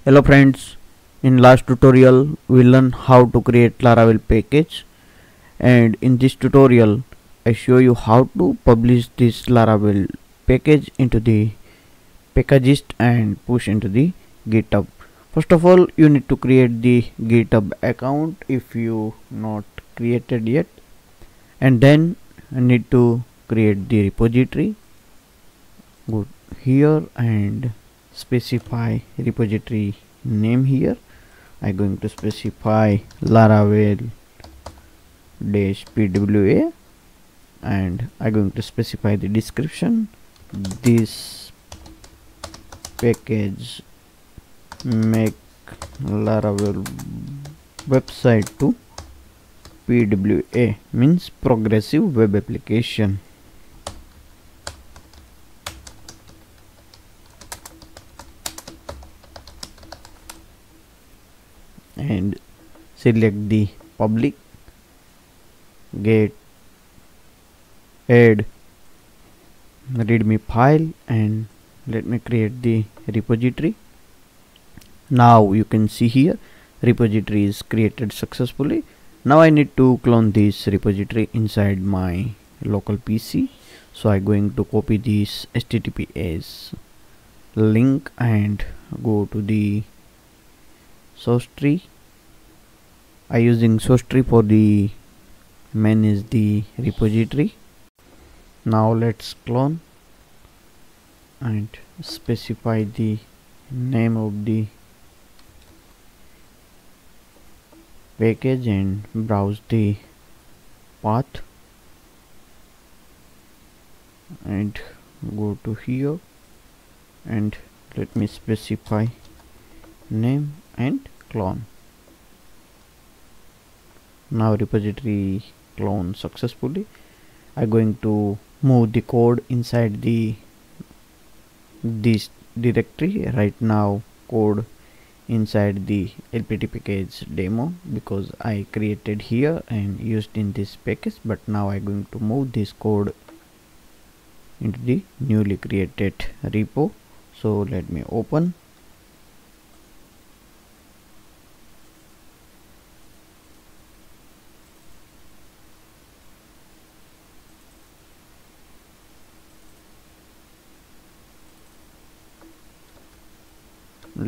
Hello friends, in last tutorial we learned how to create Laravel package, and in this tutorial I show you how to publish this Laravel package into the Packagist and push into the GitHub. First of all, you need to create the GitHub account if you not created yet, and then you need to create the repository. Go here and specify repository name. Here I'm going to specify Laravel -pwa, and I'm going to specify the description. This package make Laravel website to PWA, means progressive web application. And select the public, get add readme file, and let me create the repository. Now you can see here repository is created successfully. Now I need to clone this repository inside my local PC, so I'm going to copy this HTTPS link and go to the source tree. I using source tree for the manage the repository. Now let's clone and specify the name of the package and browse the path and go to here, and let me specify name and clone. Now repository clone successfully. I'm going to move the code inside this directory. Right now code inside the lpt package demo, because I created here and used in this package, but now I'm going to move this code into the newly created repo. So let me open.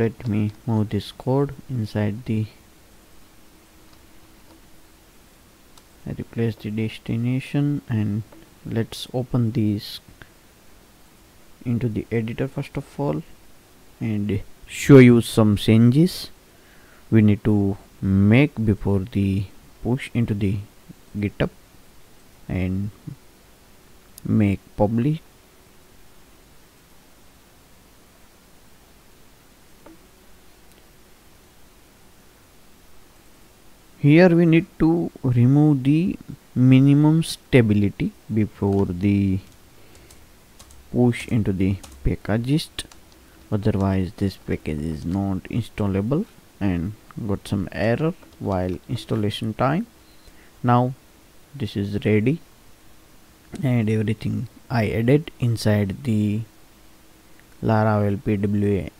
Let me move this code inside the replace the destination, and let's open these into the editor first of all and show you some changes we need to make before the push into the GitHub and make public. Here we need to remove the minimum stability before the push into the Packagist, otherwise this package is not installable and got some error while installation time. Now this is ready and everything I added inside the Laravel PWA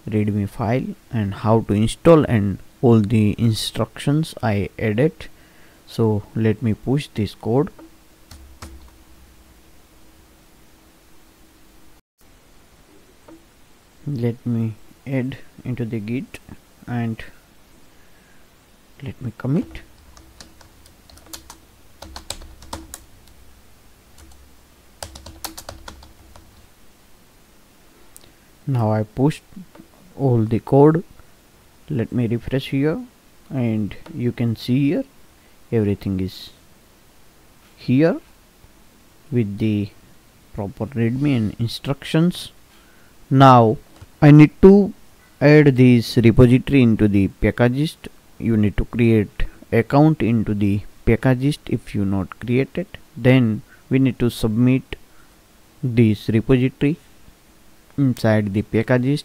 readme file, and how to install and all the instructions I added. So let me push this code. Let me add into the git and let me commit. Now I pushed all the code. Let me refresh here, and you can see here everything is here with the proper readme and instructions. Now I need to add this repository into the Packagist. You need to create account into the Packagist if you not created. Then we need to submit this repository inside the Packagist.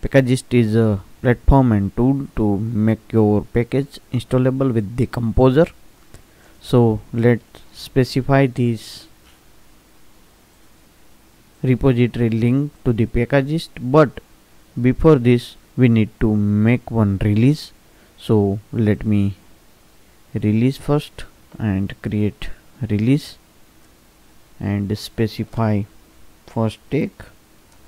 Packagist is a platform and tool to make your package installable with the composer. So let's specify this repository link to the Packagist, but before this we need to make one release. So let me release first and create release and specify first take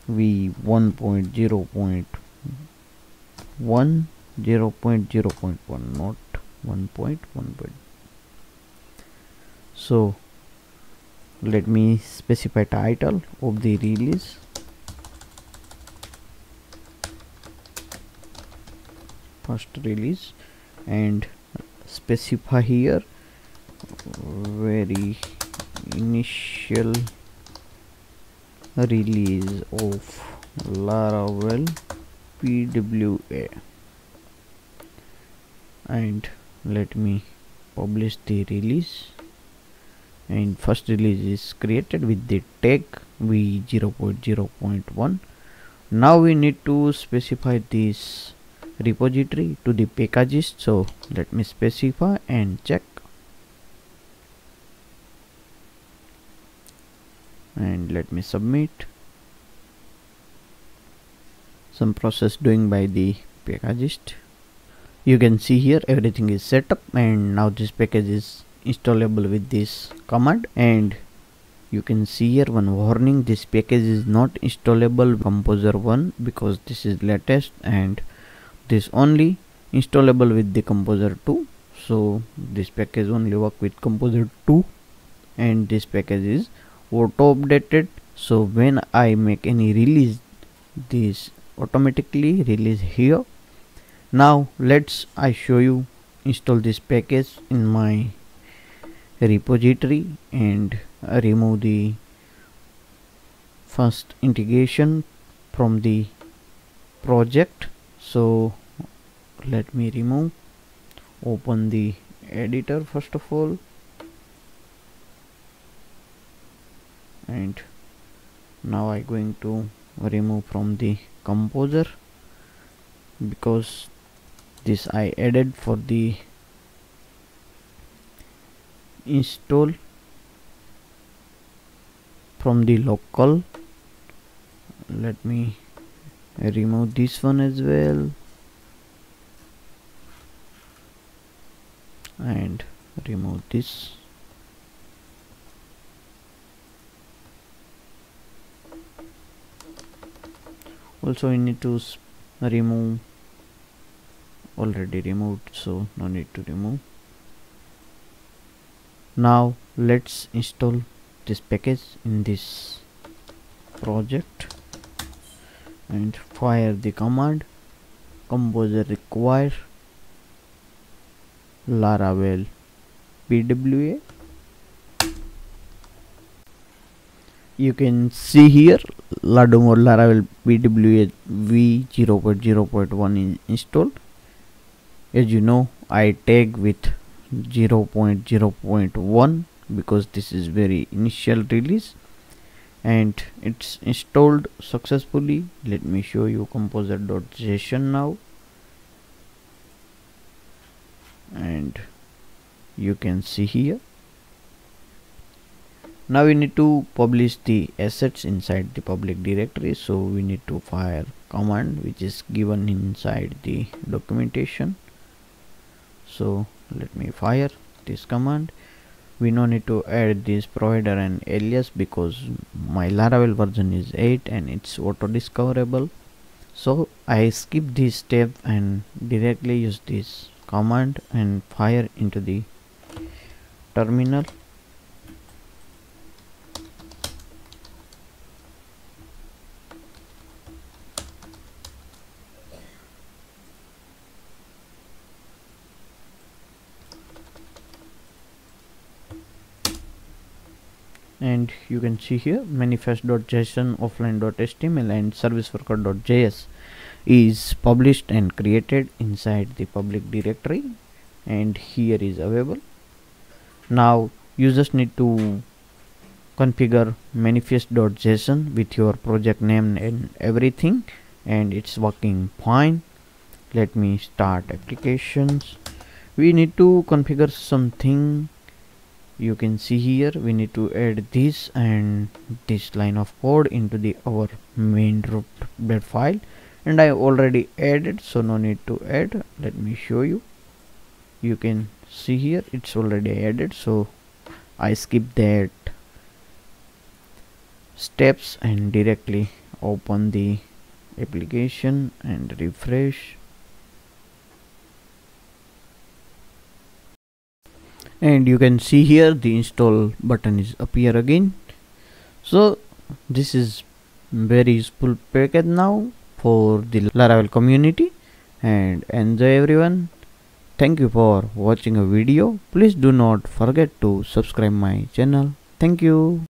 v1.0.1 0.0.1 not 1.1. so let me specify title of the release, first release, and specify here very initial release of Laravel PWA, and let me publish the release. And first release is created with the tag v0.0.1. now we need to specify this repository to the Packagist. So let me specify and check, and let me submit. Some process doing by the Packagist. You can see here everything is set up, and now this package is installable with this command. And you can see here one warning: this package is not installable Composer 1 because this is latest, and this only installable with the Composer 2. so this package only work with Composer 2, and this package is auto updated. so when I make any release, this automatically release here. Now I show you install this package in my repository and remove the first integration from the project. so let me remove, open the editor first of all, and now I'm going to remove from the Composer because this I added for the install from the local. Let me remove this one as well and remove this. Also I need to remove, already removed, so no need to remove. Now let's install this package in this project and fire the command composer require Laravel PWA. You can see here Ladumor Laravel PWA v0.0.1 is installed. As you know, I tag with 0.0.1 because this is very initial release, and it's installed successfully. Let me show you composer.json now, and you can see here. Now we need to publish the assets inside the public directory, so we need to fire command which is given inside the documentation. So let me fire this command. We no need to add this provider and alias because my Laravel version is 8 and it's auto discoverable. So I skip this step and directly use this command and fire into the terminal. And you can see here manifest.json, offline.html and serviceworker.js is published and created inside the public directory, and here is available. Now you just need to configure manifest.json with your project name and everything, and it's working fine. Let me start applications. We need to configure something. You can see here we need to add this and this line of code into our main root file, and I already added, so no need to add. Let me show you. You can see here it's already added, so I skip that steps and directly open the application and refresh, and you can see here the install button is appear again. So this is very useful package now for the Laravel community, and enjoy everyone. Thank you for watching a video. Please do not forget to subscribe my channel. Thank you.